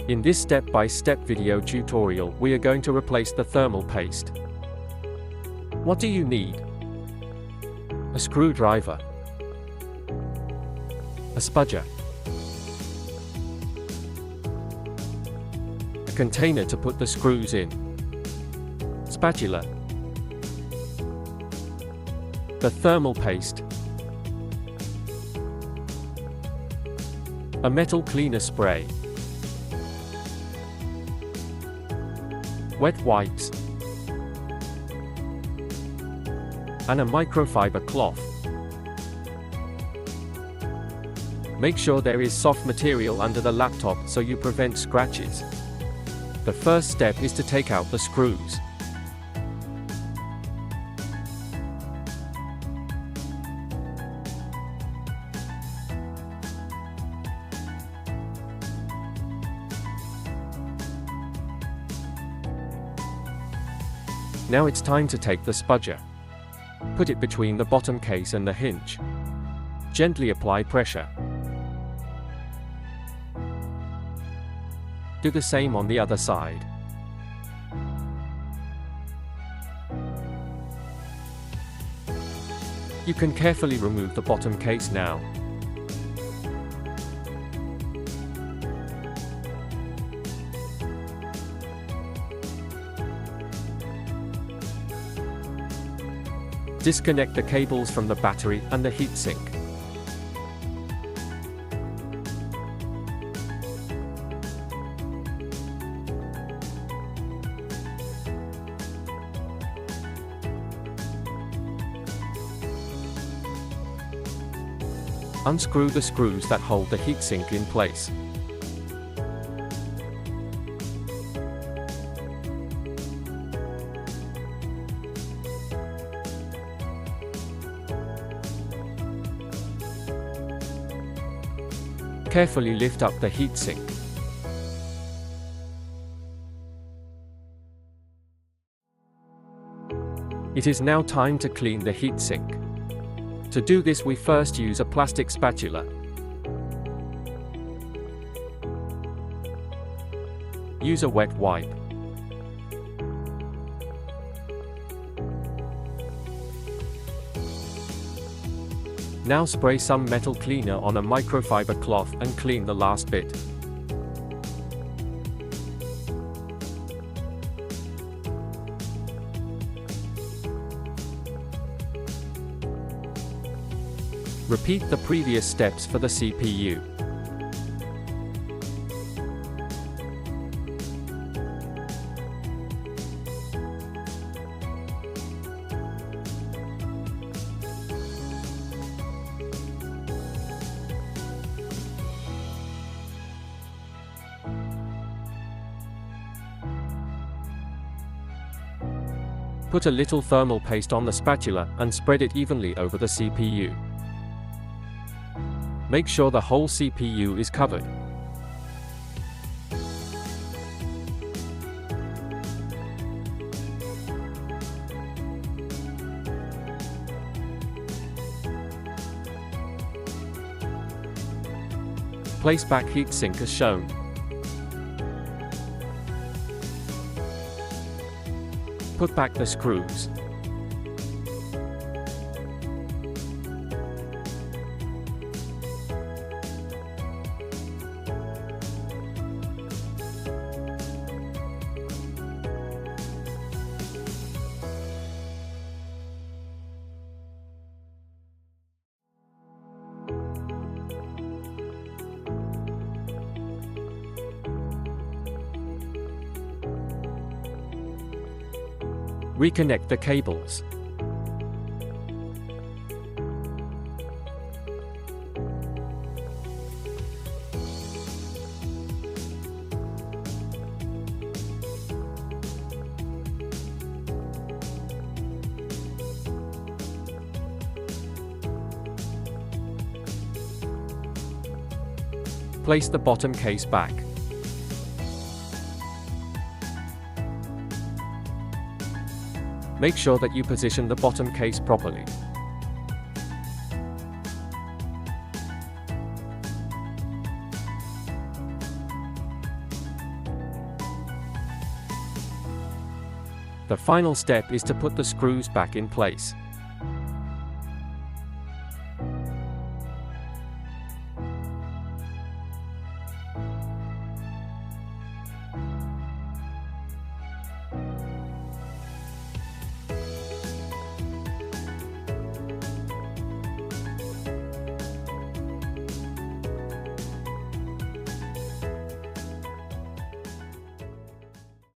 In this step-by-step video tutorial, we are going to replace the thermal paste. What do you need? A screwdriver, a spudger, a container to put the screws in, spatula, the thermal paste, a metal cleaner spray, wet wipes, and a microfiber cloth. Make sure there is soft material under the laptop so you prevent scratches. The first step is to take out the screws. Now it's time to take the spudger. Put it between the bottom case and the hinge. Gently apply pressure. Do the same on the other side. You can carefully remove the bottom case now. Disconnect the cables from the battery and the heatsink. Unscrew the screws that hold the heatsink in place. Carefully lift up the heatsink. It is now time to clean the heatsink. To do this, we first use a plastic spatula. Use a wet wipe. Now spray some metal cleaner on a microfiber cloth and clean the last bit. Repeat the previous steps for the CPU. Put a little thermal paste on the spatula and spread it evenly over the CPU. Make sure the whole CPU is covered. Place back heatsink as shown. Put back the screws. Reconnect the cables. Place the bottom case back. Make sure that you position the bottom case properly. The final step is to put the screws back in place.